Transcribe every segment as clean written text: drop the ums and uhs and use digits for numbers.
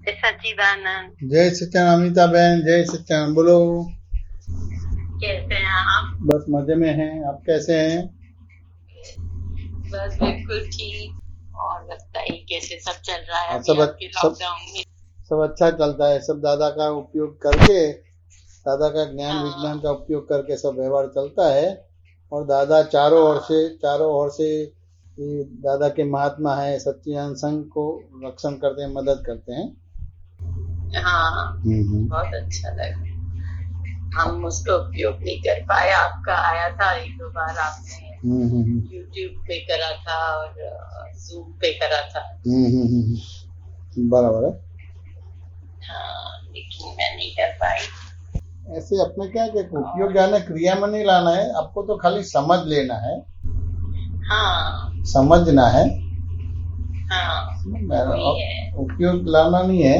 सच्चिदानंद। जय सच्चिदानंद अमिता बहन, जय सच्चिदानंद। बोलो। कैसे हैं आप? बस मजे में हैं, आप कैसे हैं? बस बिल्कुल ठीक। और बताइए कैसे सब चल रहा है अभी सब आपके लॉकडाउन में? सब अच्छा चलता है। सब दादा का उपयोग करके, दादा का ज्ञान हाँ, विज्ञान का उपयोग करके सब व्यवहार चलता है। और दादा चारों ओर से ये दादा के महात्मा है, सच्चिदानंद संघ को रक्षण करते हैं, मदद करते हैं। हाँ, बहुत अच्छा लगा। हम उसका उपयोग नहीं कर पाए। आपका आया था एक दो बार, आपने यूट्यूब पे करा था और जूम पे करा था। बराबर है। हाँ, लेकिन मैं नहीं कर पाई। ऐसे अपने क्या क्या उपयोग जाना, क्रिया में नहीं लाना है, आपको तो खाली समझ लेना है। हाँ, समझना है। हाँ, वही है। उपयोग लाना नहीं है।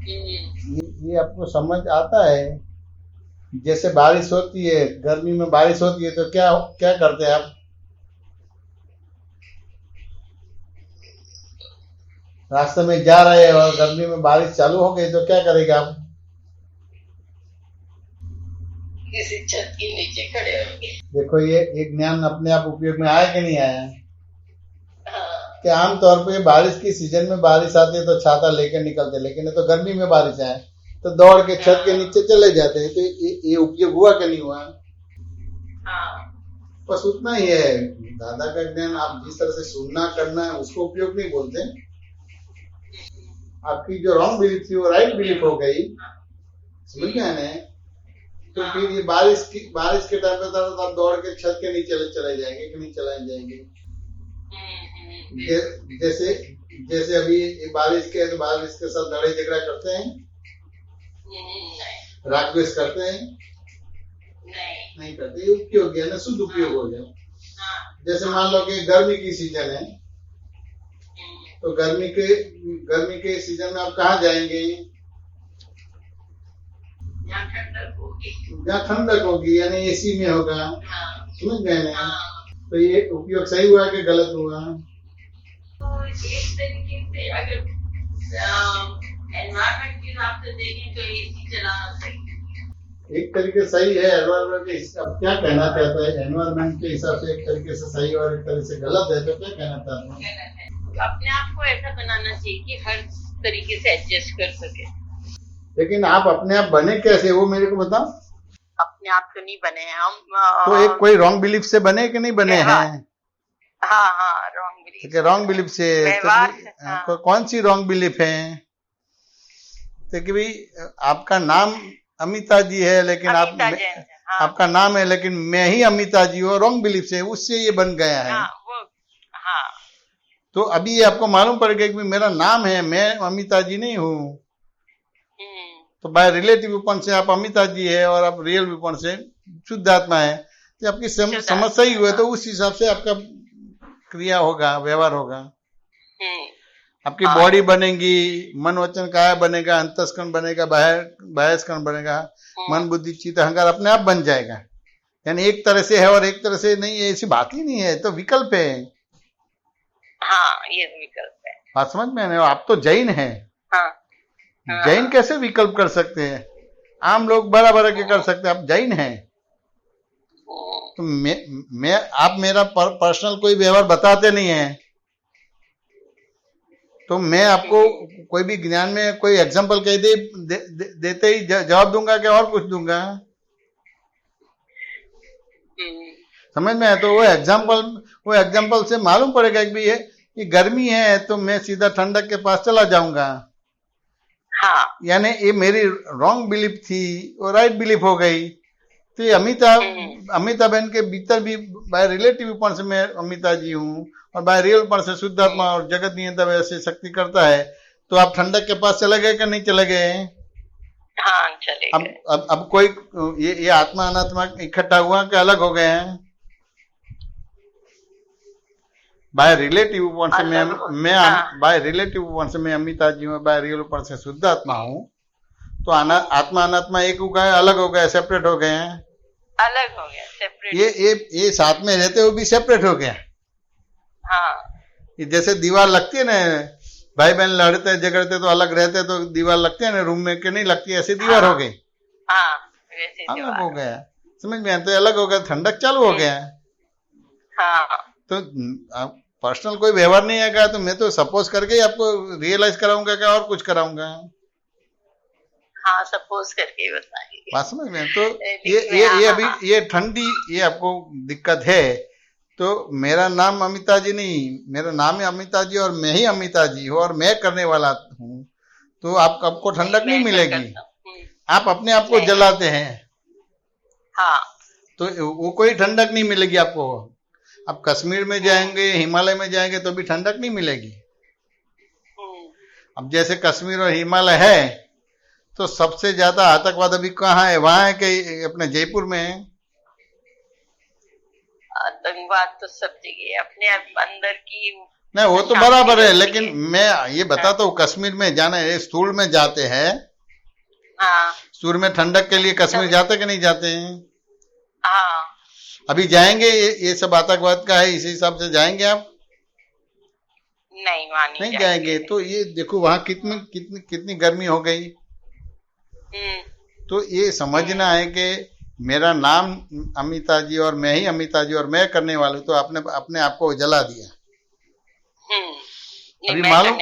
ये आपको समझ आता है। जैसे बारिश होती है, गर्मी में बारिश होती है तो क्या क्या करते हैं आप? रास्ते में जा रहे हैं और गर्मी में बारिश चालू हो गई तो क्या करेंगे आप? किसी छत के नीचे खड़े होंगे। देखो, ये ज्ञान अपने आप उपयोग में आया कि नहीं आया? हाँ, कि आमतौर पे बारिश की सीजन में बारिश आती है तो छाता लेकर निकलते, लेकिन ये तो गर्मी में बारिश आए तो दौड़ के छत के नीचे चले जाते हैं। तो ये उपयोग हुआ कि नहीं हुआ? हाँ, बस उतना ही है। दादा का ज्ञान आप जिस तरह से सुनना करना है उसको उपयोग नहीं बोलते। आपकी जो रॉन्ग बिलीफ थी वो राइट बिलीफ हो गई, समझ गए ना? तो फिर ये बारिश के टाइम पे आप दौड़ के छत के नीचे चले जाएंगे कि नहीं चले जाएंगे? जैसे जैसे अभी ये बारिश के तो बारिश के साथ लड़ाई झगड़ा करते हैं, राग द्वेष करते हैं? नहीं करते। ये उपयोग है ना, शुद्ध उपयोग हो गया। जैसे मान लो कि गर्मी की सीजन है तो गर्मी के सीजन में आप कहाँ जाएंगे? जहाँ ठंडक होगी, यानी एसी में होगा। समझ गए ना? तो ये उपयोग सही हुआ कि गलत हुआ? तो एक तरीके से अगर एनवायरनमेंट के हिसाब से देखें तो एसी चलाना सही है। एक तरीके से सही है एनवायरनमेंट के हिसाब। क्या कहना चाहता है? एनवायरनमेंट के हिसाब से एक तरीके से सही और एक तरीके से गलत है, तो क्या कहना चाहता है? अपने आप को ऐसा बनाना चाहिए कि हर तरीके से एडजस्ट कर सके। लेकिन आप अपने आप बने कैसे, वो मेरे को बताओ। अपने आप तो नहीं बने हैं हम। तो एक कोई रॉन्ग बिलीफ से बने कि नहीं बने हैं? हाँ, हाँ, रॉन्ग बिलीफ। रॉन्ग बिलीफ से तो कौन सी रॉन्ग बिलीफ है? तो कि भाई आपका नाम अमिता जी है, लेकिन आपका नाम है लेकिन मैं ही अमिता जी हूँ, रॉन्ग बिलीफ से, उससे ये बन गया है। हाँ। तो अभी ये आपको मालूम पड़ गया कि मेरा नाम है, मैं अमिता जी नहीं हूँ। तो बाय रिलेटिव विपन से आप अमिता जी है और आप रियल विपन से शुद्ध आत्मा है। तो आपकी समझ सही हुई तो उस हिसाब से आपका क्रिया होगा, व्यवहार होगा। आपकी बॉडी बनेगी, मन वचन काया बनेगा, अंतस्करण बनेगा, बाह्यस्करण बनेगा, मन बुद्धि चित्त अहंकार अपने आप बन जाएगा। यानी एक तरह से है और एक तरह से नहीं है, ऐसी बात ही नहीं है। तो विकल्प है। हाँ, ये विकल्प है। बात समझ में? आप तो जैन है। हाँ, जैन कैसे विकल्प कर सकते हैं? आम लोग बराबर के कर सकते हैं, आप जैन हैं। तो आप मेरा पर्सनल कोई व्यवहार बताते नहीं है, तो मैं आपको कोई भी ज्ञान में कोई एग्जांपल कह देते ही जवाब दूंगा कि और कुछ दूंगा? समझ में है? तो वो एग्जांपल से मालूम पड़ेगा कि गर्मी है तो मैं सीधा ठंडक के पास चला जाऊंगा। हाँ, यानी ये मेरी रॉन्ग बिलीफ थी और राइट बिलीफ हो गई। तो ये अमिता बहन के भीतर भी बाय रिलेटिव पॉइंट से मैं अमिता जी हूँ और बाय रियल पॉइंट से शुद्ध आत्मा और जगत नियंता वैसे शक्ति करता है। तो आप ठंडक के पास चले गए कि नहीं चले गए? हाँ, चले गए। अब कोई ये आत्मा अनात्मा इकट्ठा हुआ कि अलग हो गए हैं? बाय रिलेटिव पॉइंट से बाय रिलेटिव पॉइंट से मैं अमिता जी हूँ, बाय रियल पॉइंट से शुद्ध आत्मा हूँ। तो आत्मा अनात्मा एक हो गए, अलग हो गए, सेपरेट हो गए हैं। अलग हो गया, सेपरेट। ये साथ में रहते हुए भी सेपरेट हो गया। हाँ, जैसे दीवार लगती है ना, भाई बहन लड़ते झगड़ते तो अलग रहते तो दीवार लगती है ना रूम में, कि नहीं लगती, ऐसी दीवार हो गई, हाँ वैसे अलग हो गया, समझ में आता है, अलग हो गया, ठंडक चालू हो गया। हाँ तो पर्सनल कोई व्यवहार नहीं आएगा तो मैं तो सपोज करके ही आपको रियलाइज कराऊंगा क्या और कुछ कराऊंगा? हाँ सपोज करके बताएंगे। बात समझ में? तो ये अभी ये ठंडी ये आपको दिक्कत है। तो मेरा नाम अमिता जी नहीं, मेरा नाम है अमिता जी और मैं ही अमिता जी हूँ और मैं करने वाला हूँ। तो आपको ठंडक नहीं मिलेगी, आप अपने आप को जलाते हैं। हाँ तो वो कोई ठंडक नहीं मिलेगी आपको। आप कश्मीर में जाएंगे, हिमालय में जाएंगे तो भी ठंडक नहीं मिलेगी। अब जैसे कश्मीर और हिमालय है तो सबसे ज्यादा आतंकवाद अभी कहाँ है? वहां है कि अपने जयपुर में है? आतंकवाद तो सब जगह अपने अंदर की नहीं, वो तो बराबर है, लेकिन मैं ये बताता हूँ कश्मीर में जाना है, सूर्य में जाते हैं। हाँ सूर्य में ठंडक के लिए कश्मीर जाते कि नहीं जाते हैं? हाँ अभी जाएंगे, ये सब आतंकवाद का है, इसी हिसाब से जाएंगे आप? नहीं जाएंगे। तो ये देखो वहां कितनी कितनी कितनी गर्मी हो गई। तो ये समझना है कि मेरा नाम अमिता जी और मैं ही अमिता जी और मैं करने वाली, तो आपने अपने आप को जला दिया। अभी मालूम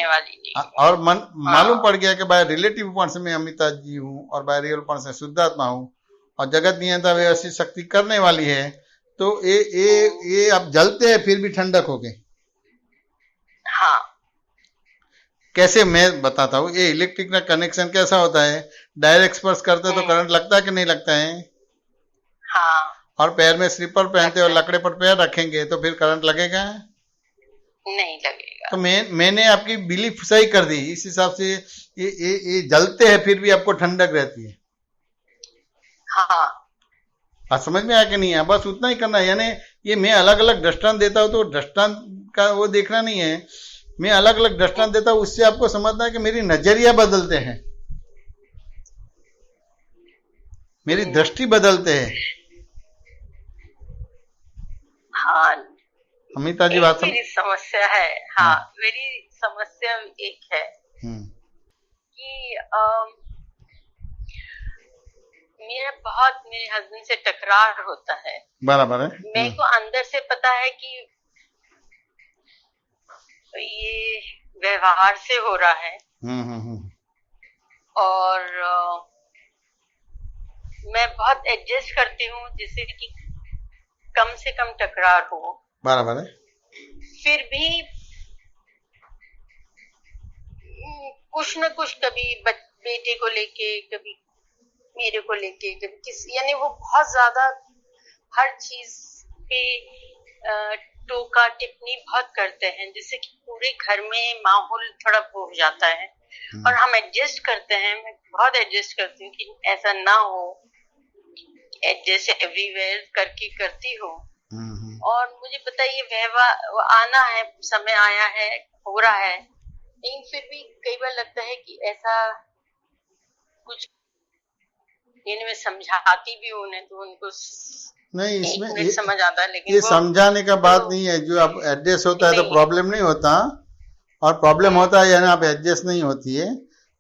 और मालूम पड़ गया कि बाय रिलेटिव पॉइंट से मैं अमिता जी हूँ और बाय रियल पॉइंट से शुद्धात्मा हूँ और जगत नियंता व्यवस्थित शक्ति करने वाली है। तो ये अब जलते हैं फिर भी ठंडक हो गई। हाँ कैसे मैं बताता हूँ। ये इलेक्ट्रिक का कनेक्शन कैसा होता है? डायरेक्ट स्पर्श करते तो करंट लगता है कि नहीं लगता है? हाँ और पैर में स्लीपर पहनते और लकड़े पर पैर रखेंगे तो फिर करंट लगेगा? नहीं लगेगा। तो मैंने आपकी बिलीफ सही कर दी। इस हिसाब से ये जलते हैं फिर भी आपको ठंडक रहती है। हाँ बात समझ में आया कि नहीं है? बस उतना ही करना है। यानी ये मैं अलग अलग दृष्टांत देता हूँ तो दृष्टांत का वो देखना नहीं है। मैं अलग अलग दृष्टांत देता हूँ, उससे आपको समझना है कि मेरी नजरिया बदलते हैं, मेरी दृष्टि बदलते हैं। हाँ अमिता जी बात मेरी समस्या है। हाँ मेरी समस्या एक है कि मेरे हस्बैंड से टकरार होता है। बराबर है। मेरे को अंदर से पता है कि ये व्यवहार से हो रहा है। और मैं बहुत एडजस्ट करती हूँ जिससे कि कम से कम टकरार हो। बराबर है। फिर भी कुछ न कुछ, कभी बेटे को लेके, कभी मेरे को लेके, कभी किसी, यानी वो बहुत ज्यादा हर चीज पे टोका टिप्पणी बहुत करते हैं, जिससे कि पूरे घर में माहौल थोड़ा हो जाता है। और हम एडजस्ट करते हैं, मैं बहुत एडजस्ट करती हूँ कि ऐसा ना हो, एडजस्ट एवरीवेयर करके करती हूँ। और मुझे पता है ये व्यवहार आना है, समय आया है, हो रहा है, लेकिन फिर भी कई बार लगता है कि ऐसा कुछ, मैं समझाती भी हूँ उन्हें तो उनको नहीं, इसमें ये समझ आता है, लेकिन ये समझाने का बात नहीं है। जो आप एडजस्ट होता है तो प्रॉब्लम नहीं होता, और प्रॉब्लम होता है यानी आप एडजस्ट नहीं होती है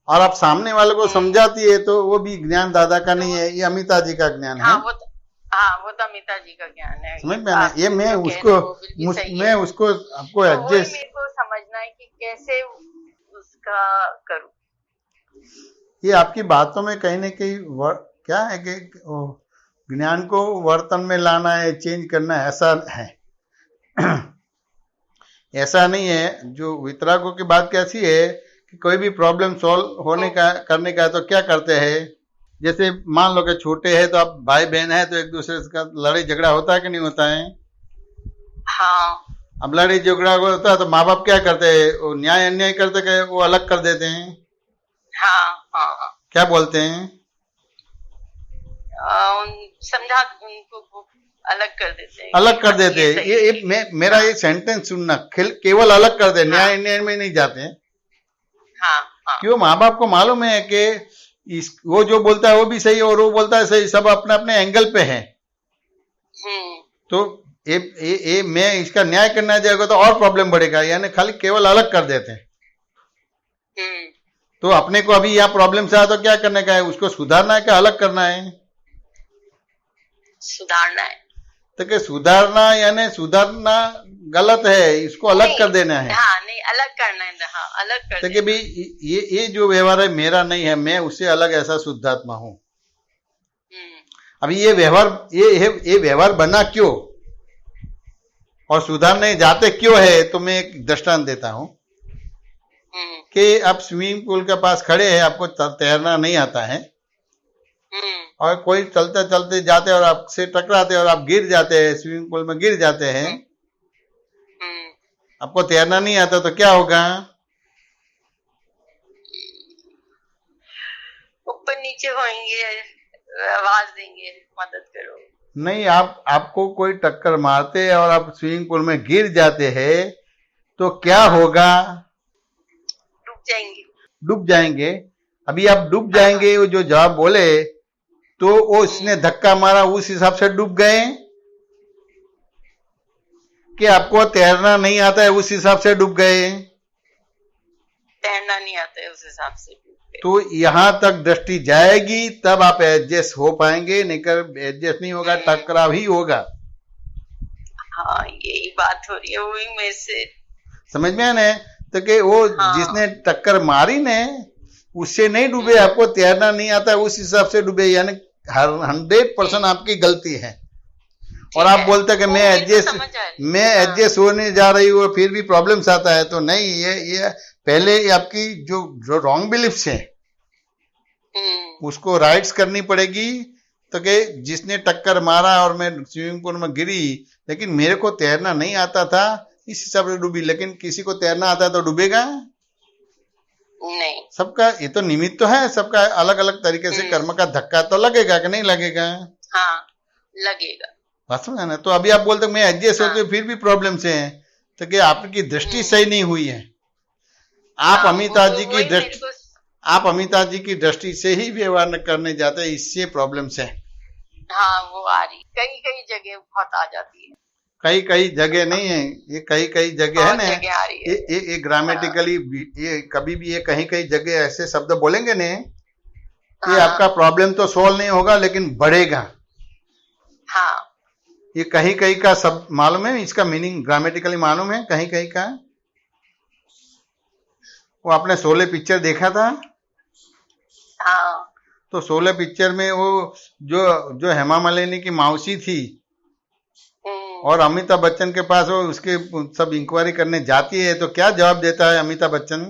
और आप सामने वाले को समझाती है, तो वो भी ज्ञान दादा का नहीं है, ये अमिता जी का ज्ञान है। वो तो अमिता जी का ज्ञान है। समझ में आना? ये मैं उसको आपको एडजस्ट, मेरे को समझना है कि कैसे उसका करूं। ये आपकी बातों में कहीं ना कहीं क्या है कि ज्ञान को वर्तन में लाना है, चेंज करना है, ऐसा है। ऐसा नहीं है। जो वितरागों की बात कैसी है कि कोई भी प्रॉब्लम सॉल्व होने का करने का है तो क्या करते हैं, जैसे मान लो कि छोटे हैं तो आप भाई बहन है तो एक दूसरे का लड़ाई झगड़ा होता है कि नहीं होता है? हाँ। अब लड़ाई झगड़ा होता है तो माँ बाप क्या करते हैं? वो न्याय अन्याय करते कि वो अलग कर देते हैं? हाँ। क्या बोलते हैं? समझा उनको अलग कर देते हैं। अलग कर देते हैं। ये मेरा ये सेंटेंस सुनना, केवल अलग कर दे, न्याय अन्याय में नहीं जाते हैं। हाँ। क्यों? माँ बाप को मालूम है कि वो जो बोलता है वो भी सही और वो बोलता है सही, सब अपने अपने एंगल पे है। तो मैं इसका न्याय करना जाएगा तो और प्रॉब्लम बढ़ेगा, यानी खाली केवल अलग कर देते हैं। तो अपने को अभी यहाँ प्रॉब्लम से आया तो क्या करने का है, उसको सुधारना है क्या अलग करना है? सुधारना है। तो क्या सुधारना यानी सुधारना गलत है, इसको अलग कर देना है। हाँ नहीं, अलग करना है। हाँ अलग कर तो कि भाई ये जो व्यवहार है मेरा नहीं है, मैं उससे अलग ऐसा शुद्धात्मा हूँ। अभी ये व्यवहार बना क्यों और सुधारने जाते क्यों है, तो मैं एक दृष्टांत देता हूँ कि आप स्विमिंग पूल के पास खड़े हैं, आपको तैरना नहीं आता है और कोई चलते चलते जाते और आपसे टकराते और आप गिर जाते हैं, स्विमिंग पूल में गिर जाते हैं, आपको तैरना नहीं आता तो क्या होगा? ऊपर नीचे होंगे, आवाज देंगे मदद करो। नहीं, आपको कोई टक्कर मारते और आप स्विमिंग पूल में गिर जाते हैं तो क्या होगा? डूब जाएंगे। अभी आप डूब जाएंगे, वो जो जवाब बोले तो वो उसने धक्का मारा उस हिसाब से डूब गए कि आपको तैरना नहीं आता है उस हिसाब से डूब गए? तैरना नहीं आता है उस हिसाब से डूब गए। तो यहां तक दृष्टि जाएगी तब आप एडजस्ट हो पाएंगे, नहीं कर एडजस्ट नहीं होगा, टकराव ही होगा। हाँ यही बात हो रही है, वही में से समझ में आने तो कि वो जिसने टक्कर मारी ने उससे नहीं डूबे, आपको तैरना नहीं आता उस हिसाब से डूबे, यानी 100% आपकी गलती है। और आप बोलते हैं कि मैं एडजस्ट होने जा रही हूँ फिर भी प्रॉब्लम्स आता है, तो नहीं, ये पहले आपकी जो रॉन्ग बिलीफ्स है उसको राइट्स करनी पड़ेगी। तो कि जिसने टक्कर मारा और मैं स्विमिंग पूल में गिरी, लेकिन मेरे को तैरना नहीं आता था इस हिसाब से डूबी, लेकिन किसी को तैरना आता है तो डूबेगा नहीं। सबका ये तो निमित्त तो है, सबका अलग अलग तरीके से कर्म का धक्का तो लगेगा कि नहीं लगेगा? हाँ लगेगा। बात समझा ना? तो अभी आप बोलते मैं एडजस्ट होते फिर भी प्रॉब्लम से है, तो कि आपकी दृष्टि सही नहीं हुई है। आप अमिता जी की दृष्टि से ही व्यवहार करने जाते हैं, इससे प्रॉब्लम से। हाँ वो आ रही, कई कई जगह बहुत आ जाती है। कई जगह नहीं है, ये कई जगह है ना, ये ग्रामेटिकली ये कभी भी ये कई जगह ऐसे शब्द बोलेंगे ने, ये आपका प्रॉब्लम तो सॉल्व नहीं होगा लेकिन बढ़ेगा। हाँ ये कहीं का सब मालूम है, इसका मीनिंग ग्रामेटिकली मालूम है कहीं का? वो आपने शोले पिक्चर देखा था? हाँ। तो शोले पिक्चर में वो जो हेमा मालिनी की मौसी थी और अमिताभ बच्चन के पास वो उसके सब इंक्वायरी करने जाती है, तो क्या जवाब देता है अमिताभ बच्चन?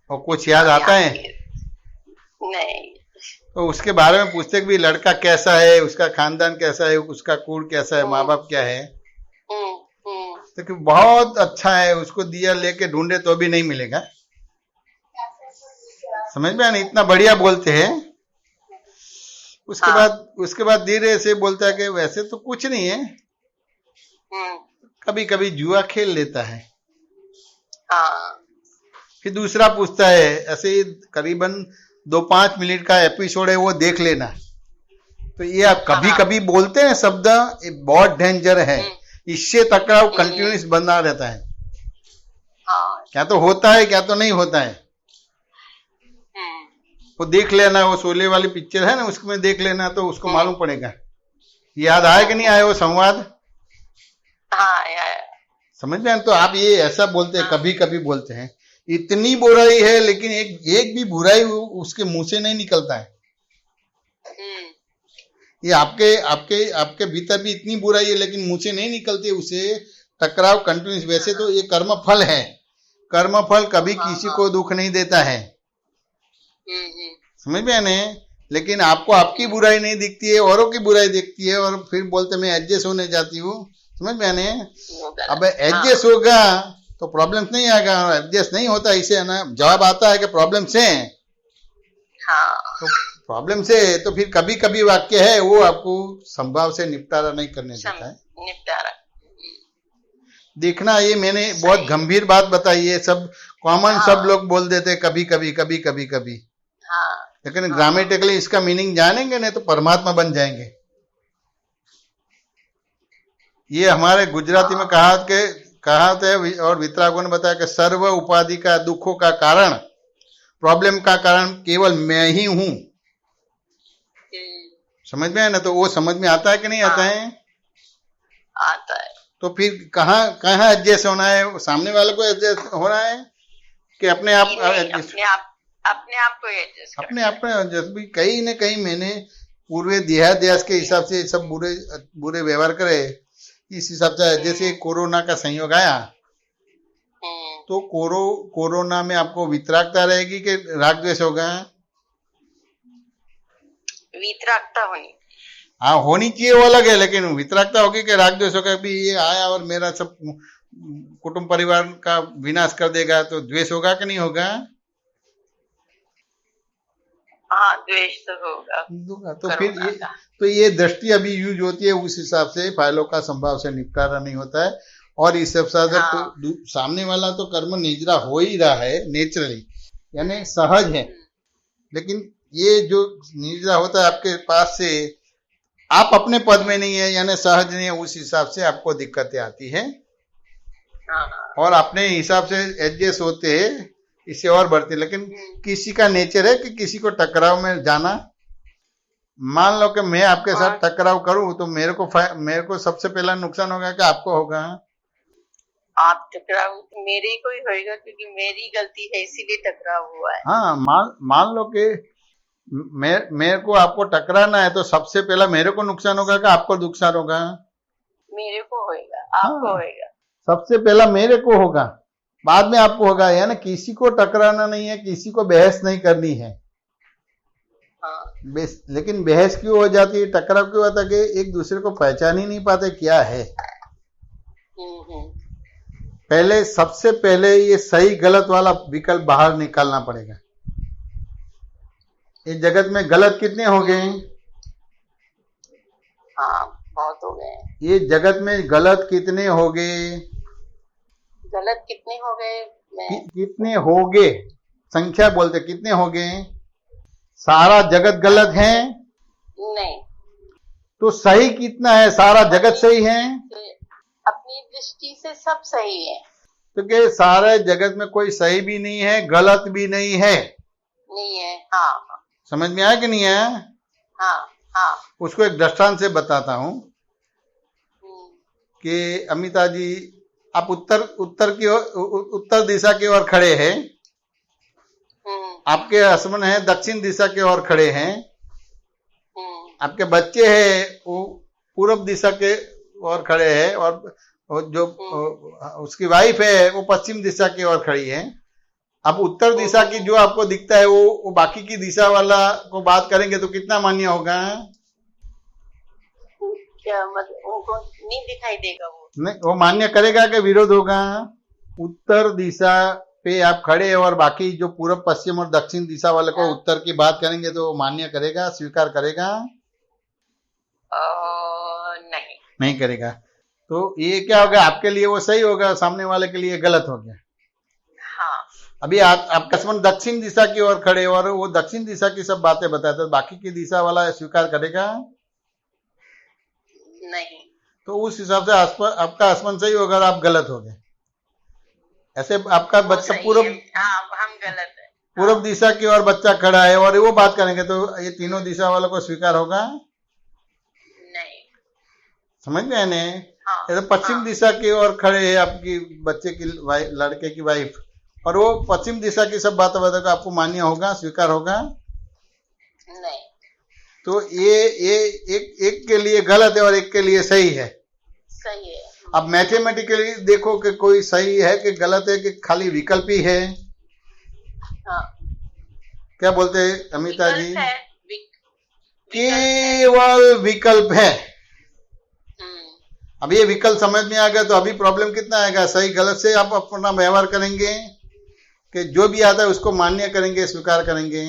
और कुछ याद आता है? नहीं। तो उसके बारे में पूछते कि भी लड़का कैसा है, उसका खानदान कैसा है, उसका कुल कैसा है, माँ बाप क्या है? तो कि बहुत अच्छा है, उसको दिया लेके ढूंढे तो भी नहीं मिलेगा। समझ में आने, इतना बढ़िया बोलते हैं। उसके बाद धीरे से बोलता है कि वैसे तो कुछ नहीं है, कभी कभी जुआ खेल लेता है। फिर दूसरा पूछता है, ऐसे करीबन 2-5 मिनट का एपिसोड है, वो देख लेना। तो ये आप कभी कभी बोलते हैं शब्द, ये बहुत डेंजर है, इससे टकराव कंटिन्यूस बना रहता है। क्या तो होता है क्या तो नहीं होता है, वो देख लेना। वो शोले वाली पिक्चर है ना, उसमें देख लेना तो उसको मालूम पड़ेगा। याद आया कि नहीं आया वो संवाद? समझ में? तो आप ये ऐसा बोलते हैं, कभी कभी बोलते हैं इतनी बुराई है लेकिन एक भी बुराई उसके मुंह से नहीं निकलता है। ये आपके भीतर भी इतनी बुराई है लेकिन मुंह से नहीं निकलती, उसे टकराव कंटिन्यूस। वैसे तो ये कर्म फल है, कर्म फल कभी किसी को दुख नहीं देता है, समझ में आने? लेकिन आपको आपकी बुराई नहीं दिखती है, औरों की बुराई दिखती है, और फिर बोलते मैं एडजस्ट होने जाती हूँ। समझ में आने? अब एडजस्ट होगा तो प्रॉब्लम नहीं आएगा, एडजस्ट नहीं होता इसे ना जवाब आता है कि प्रॉब्लम से। तो प्रॉब्लम से तो फिर कभी कभी वाक्य है वो आपको संभाव से निपटारा नहीं करने देता है। देखना, ये मैंने बहुत गंभीर बात बताई, ये सब कॉमन सब लोग बोल देते कभी, लेकिन ग्रामेटिकली इसका मीनिंग जानेंगे नहीं तो परमात्मा बन जाएंगे। ये हमारे गुजराती में कहा कि कहा था और वितरागों ने बताया कि सर्व उपाधि का दुखों का कारण, प्रॉब्लम का कारण केवल मैं ही हूं। समझ में है ना? तो वो समझ में आता है कि नहीं आता है? आता है। तो फिर कहाँ एडजस्ट होना है? सामने वाले को एडजस्ट होना है कि अपने आप अपने आप को एडजस्ट अपने आप में एडजस्ट भी। कहीं न कहीं मैंने पूर्व देहाद्यास के हिसाब से सब बुरे व्यवहार करे, इस हिसाब से जैसे कोरोना का संयोग आया तो कोरोना में आपको वितरागता रहेगी कि राग द्वेष होगा? वितरागता होनी। हाँ, होनी चाहिए, वो अलग है, लेकिन वितरागता होगी कि राग द्वेष होगा? भी ये आया और मेरा सब कुटुंब परिवार का विनाश कर देगा, तो द्वेष होगा कि नहीं होगा? हाँ, द्वेष तो होगा। तो ये दृष्टि अभी यूज होती है, उस हिसाब से फाइलों का संभाव से निपटारा नहीं होता है। और इस हिसाब से तो सामने वाला तो कर्म निजरा हो ही रहा है नेचुरली, यानी सहज है, लेकिन ये जो निजरा होता है आपके पास से, आप अपने पद में नहीं है, यानी सहज नहीं है, उस हिसाब से आपको दिक्कतें आती है और अपने हिसाब से एडजस्ट होते हैं, इससे और बढ़ते। लेकिन किसी का नेचर है कि किसी को टकराव में जाना। मान लो कि मैं आपके साथ टकराव करूं तो मेरे को सबसे पहला नुकसान होगा कि आपको होगा? आप टकराव मेरे को ही होगा, क्योंकि मेरी गलती है इसीलिए टकराव हुआ है। हाँ, मान लो कि मेरे को आपको टकराना है तो सबसे पहला मेरे को नुकसान होगा कि आपको नुकसान होगा? मेरे को होगा, आपको होगा। सबसे पहला मेरे को होगा, बाद में आपको होगा। यानी किसी को टकराना नहीं है, किसी को बहस नहीं करनी है। लेकिन बहस क्यों हो जाती है, टकराव क्यों होता है? कि एक दूसरे को पहचान ही नहीं पाते क्या है। पहले सबसे पहले ये सही गलत वाला विकल्प बाहर निकालना पड़ेगा। इस जगत में गलत कितने हो गए? हाँ, बहुत हो गए। ये जगत में गलत कितने हो गए? गलत कितने हो गए? कितने हो गए? संख्या बोलते, कितने हो गए? सारा जगत गलत है? नहीं। तो सही कितना है? सारा जगत सही है? अपनी दृष्टि से सब सही है। तो क्या सारे जगत में कोई सही भी नहीं है, गलत भी नहीं है? नहीं है। हाँ। समझ में आया कि नहीं आया? हाँ। उसको एक दृष्टांत से बताता हूं कि अमिता जी, आप उत्तर दिशा की ओर खड़े हैं, आपके हस्बैंड हैं दक्षिण दिशा की ओर खड़े हैं, आपके बच्चे हैं वो पूर्व दिशा के ओर खड़े हैं, और जो उसकी वाइफ है वो पश्चिम दिशा की ओर खड़ी है। अब उत्तर दिशा की जो आपको दिखता है वो बाकी की दिशा वाला को बात करेंगे तो कितना मान्य होगा? क्या मतलब उनको नहीं दिखाई देगा? वो नहीं, वो मान्य करेगा कि विरोध होगा? उत्तर दिशा पे आप खड़े और बाकी जो पूर्व पश्चिम और दक्षिण दिशा वाले को उत्तर की बात करेंगे तो मान्य करेगा, स्वीकार करेगा? नहीं करेगा। तो ये क्या होगा? आपके लिए वो सही होगा, सामने वाले के लिए गलत हो गया। हाँ। अभी आप हस्बैंड दक्षिण दिशा की ओर खड़े और वो दक्षिण दिशा की सब बातें बताते तो बाकी की दिशा वाला स्वीकार करेगा? नहीं। तो उस हिसाब से आपका हस्बैंड सही होगा और आप गलत हो गए। ऐसे आपका बच्चा हम गलत है, पूर्व दिशा की ओर बच्चा खड़ा है और वो बात करेंगे तो ये तीनों दिशा वालों को स्वीकार होगा? नहीं। समझ में आने? तो पश्चिम दिशा की ओर खड़े है आपकी बच्चे की लड़के की वाइफ, और वो पश्चिम दिशा की सब बातें बताएगा, आपको मान्य होगा, स्वीकार होगा? नहीं। तो ये एक के लिए गलत है और एक के लिए सही है। सही है। अब मैथमेटिकली देखो कि कोई सही है कि गलत है कि खाली विकल्प ही है? हाँ। क्या बोलते हैं अमिता जी? केवल विकल्प है। अब ये विकल्प समझ में आ गया तो अभी प्रॉब्लम कितना आएगा? सही गलत से आप अपना व्यवहार करेंगे कि जो भी आता है उसको मान्य करेंगे, स्वीकार करेंगे?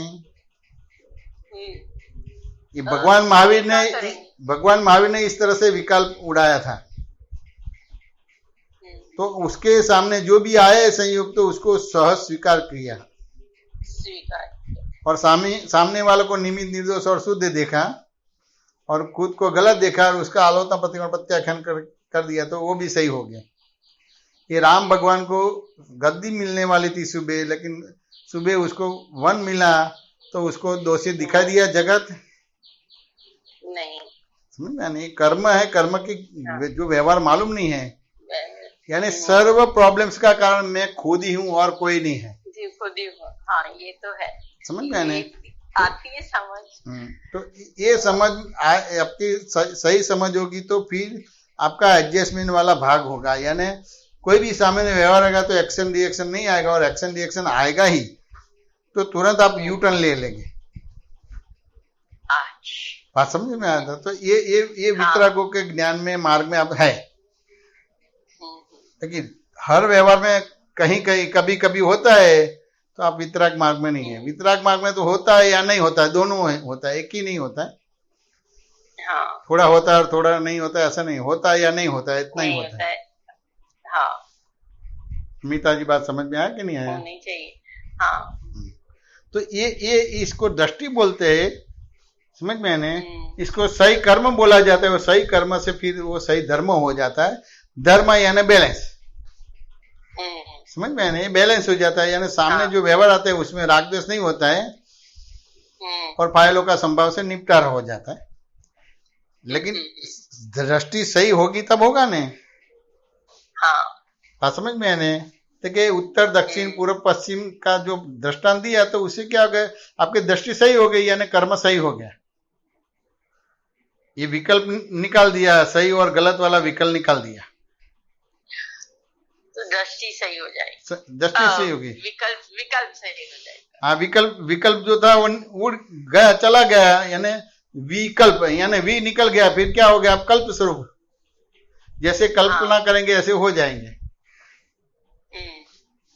ये भगवान महावीर ने इस तरह से विकल्प उड़ाया था, तो उसके सामने जो भी आए संयोग तो उसको सहज स्वीकार किया और सामने वालों को निमित्त निर्दोष और शुद्ध देखा और खुद को गलत देखा और उसका आलोचना प्रतिमा प्रत्याख्यान कर दिया, तो वो भी सही हो गया। ये राम भगवान को गद्दी मिलने वाली थी सुबह, लेकिन सुबह उसको वन मिला तो उसको दोषी दिखा दिया जगत। नहीं, समझ में नहीं, कर्म है, कर्म की जो व्यवहार मालूम नहीं है, यानी सर्व प्रॉब्लम्स का कारण मैं खुद ही हूँ और कोई नहीं है। जी, खुद ही हूँ। हाँ, ये तो है, समझ में नहीं आती है समझ। तो ये समझ आपकी सही समझ होगी तो फिर आपका एडजस्टमेंट वाला भाग होगा, यानी कोई भी सामने व्यवहार आएगा तो एक्शन रिएक्शन नहीं आएगा, और एक्शन रिएक्शन आएगा ही तो तुरंत आप यू टर्न ले लेंगे। बात समझ में आया था? तो ये वितरागों के ज्ञान में मार्ग में अब है, लेकिन हर व्यवहार में कहीं कहीं कभी कभी होता है तो आप वितराग मार्ग में नहीं है। वितराग मार्ग में तो होता है या नहीं होता है, दोनों होता है, एक ही नहीं होता है। हाँ, थोड़ा होता है और थोड़ा नहीं होता है, ऐसा नहीं होता है या नहीं होता है, इतना ही होता है। हाँ, मीता जी बात समझ में आया कि नहीं आया? होनी चाहिए। हाँ, तो ये इसको दृष्टि बोलते हैं, समझ में आने, इसको सही कर्म बोला जाता है, वो सही कर्म से फिर वो सही धर्म हो जाता है। धर्म यानी बैलेंस, समझ में आने, बैलेंस हो जाता है, यानी सामने जो व्यवहार आता है उसमें राग द्वेष नहीं होता है और फाइलों का संभाव से निपटारा हो जाता है। लेकिन दृष्टि सही होगी तब होगा ने। हाँ, बात समझ में आने, देखिए उत्तर दक्षिण पूर्व पश्चिम का जो दृष्टांत दिया तो उससे क्या हो गया, आपकी दृष्टि सही हो गई, यानी कर्म सही हो गया। ये विकल्प निकाल दिया, सही और गलत वाला विकल्प निकाल दिया तो दृष्टि सही हो जाएगी, दृष्टि सही होगी, विकल्प सही हो जाएगा। हाँ, विकल्प जो था वो उड़ गया, चला गया, यानी विकल्प यानी वी निकल गया, फिर क्या हो गया, आप कल्प स्वरूप जैसे कल्पना करेंगे ऐसे हो जाएंगे।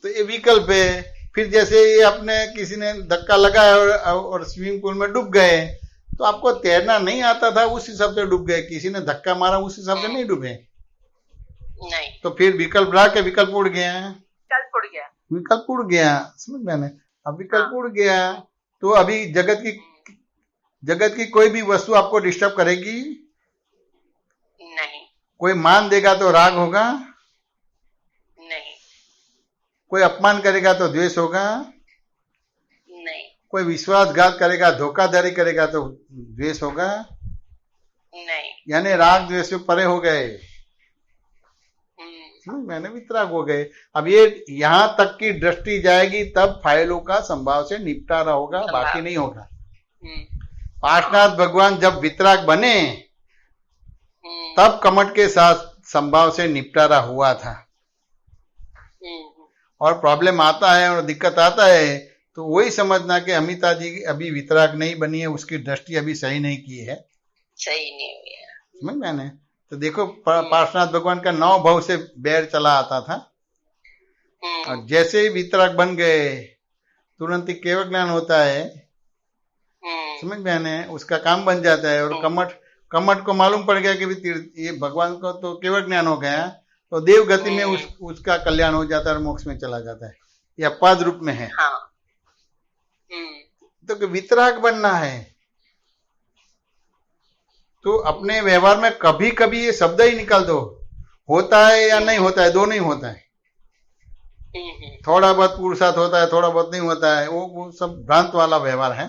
तो ये विकल्प है। फिर जैसे ये अपने किसी ने धक्का लगाया और स्विमिंग पूल में डूब गए, तो आपको तैरना नहीं आता था उस हिसाब से डूब गए, किसी ने धक्का मारा उस हिसाब से नहीं डूबे। नहीं, तो फिर विकल्प रहा के विकल्प उड़ गया, विकल्प उड़ गया, समझ में? अब विकल्प उड़ गया तो अभी जगत की कोई भी वस्तु आपको डिस्टर्ब करेगी नहीं, कोई मान देगा तो राग होगा नहीं, कोई अपमान करेगा तो द्वेष होगा नहीं, कोई विश्वासघात करेगा, धोखाधड़ी करेगा तो द्वेष होगा नहीं, यानी राग द्वेष से परे हो गए, मैंने वितराग हो गए। अब ये यहां तक की दृष्टि जाएगी तब फाइलों का संभाव से निपटारा होगा, बाकी नहीं होगा। पार्शनाथ भगवान जब वितराग बने तब कमठ के साथ संभाव से निपटारा हुआ था। और प्रॉब्लम आता है और दिक्कत आता है तो वही समझना कि अमिता जी अभी वितराग नहीं बनी है, उसकी दृष्टि अभी सही नहीं की है, सही नहीं हुई है। समझ मैंने? तो देखो पार्शनाथ भगवान का 9 भाव से बैर चला आता था, और जैसे ही वितराग बन गए तुरंत ही केवल ज्ञान होता है, समझ में आने, उसका काम बन जाता है। और कमठ को मालूम पड़ गया कि ये भगवान को तो केवल ज्ञान हो गया, तो देव गति में उसका कल्याण हो जाता है और मोक्ष में चला जाता है, या पद रूप में है। तो कि वितराग बनना है तो अपने व्यवहार में कभी कभी ये शब्द ही निकाल दो, होता है या नहीं होता है, दोनों ही होता है। थोड़ा बहुत पुरुषार्थ होता है, थोड़ा बहुत नहीं होता है, वो सब भ्रांत वाला व्यवहार है।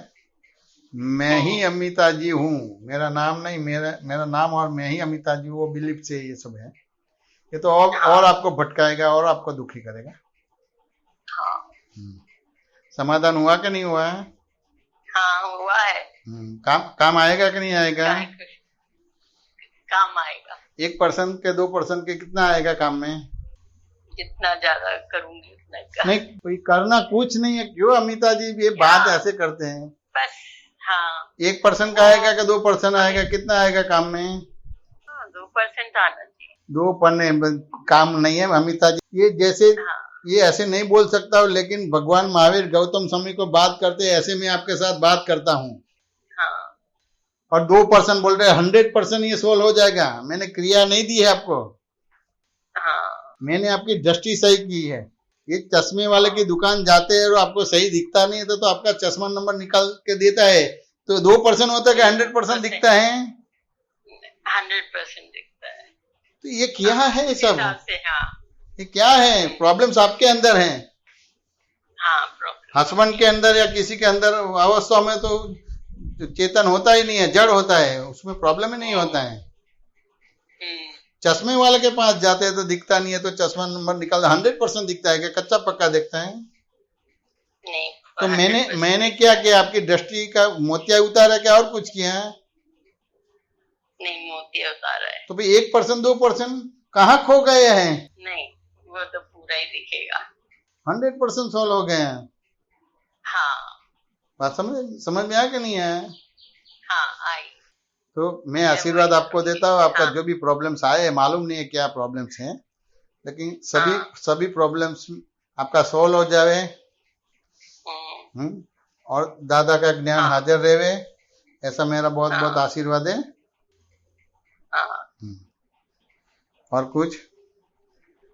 मैं ही अमिता जी हूँ, मेरा नाम नहीं, मेरा नाम और मैं ही अमिता जी, वो बिलीफ से ये सब है। ये तो और आपको भटकाएगा और आपको दुखी करेगा। समाधान हुआ कि नहीं हुआ? हाँ, हुआ है। काम आएगा कि नहीं आएगा? काम आएगा। 1% के 2% के कितना आएगा काम में? जितना ज्यादा करूंगी उतना का। नहीं, कोई करना कुछ नहीं है। क्यों अमिता जी ये बात ऐसे करते हैं? बस, हाँ, 1% का आएगा कि 2% आएगा, कितना आएगा काम में? 2% आना चाहिए। 2% काम नहीं है अमिता जी। ये जैसे ये ऐसे नहीं बोल सकता हूँ, लेकिन भगवान महावीर गौतम स्वामी को बात करते ऐसे मैं आपके साथ बात करता हूँ। और 2% बोल रहे 100% ये सोल्व हो जाएगा। मैंने क्रिया नहीं दी है आपको, मैंने आपकी दृष्टि सही की है। ये चश्मे वाले की दुकान जाते हैं और आपको सही दिखता नहीं है तो आपका चश्मा नंबर निकाल के देता है, तो 2% होता है कि 100% दिखता है? 100% दिखता है। तो ये क्या है सब? ये क्या है? प्रॉब्लम्स आपके अंदर हैं। हाँ, प्रॉब्लम हस्बैंड के अंदर या किसी के अंदर अवस्था में तो चेतन होता ही नहीं है, जड़ होता है, उसमें प्रॉब्लम ही नहीं होता है। चश्मे वाले के पास जाते हैं तो दिखता नहीं है, तो चश्मा नंबर निकाल 100% दिखता है, क्या कच्चा पक्का दिखता है? नहीं। तो मैंने क्या किया? आपकी दृष्टि का मोतिया उतारा क्या और कुछ किया है? नहीं, मोतिया उतारा है। तो भाई 1% 2% कहाँ खो गए हैं? नहीं, वो तो पूरा ही दिखेगा। 100% सोल्व हो गए हैं। हाँ बात समझ में आया कि नहीं आया? हाँ, आई। तो मैं आशीर्वाद आपको देता हूँ, आपका जो भी प्रॉब्लम्स आए, मालूम नहीं है क्या प्रॉब्लम्स हैं, लेकिन सभी प्रॉब्लम्स आपका सोल्व हो जावे। और दादा का ज्ञान हाजिर रहे, ऐसा मेरा बहुत बहुत आशीर्वाद है। और कुछ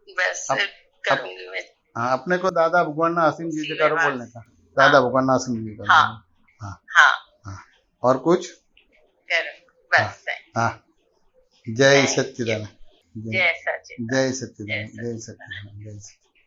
बस हाँ, अपने को दादा भगवान आसिम जी का बोलने का, दादा भगवान आसिम जी का। हाँ। और कुछ बस। हाँ। जय सच्चिदानंद। जय सच्चिदानंद। जय सच्चिदानंद। जय सच्चिदानंद। जय सच्चिदानंद।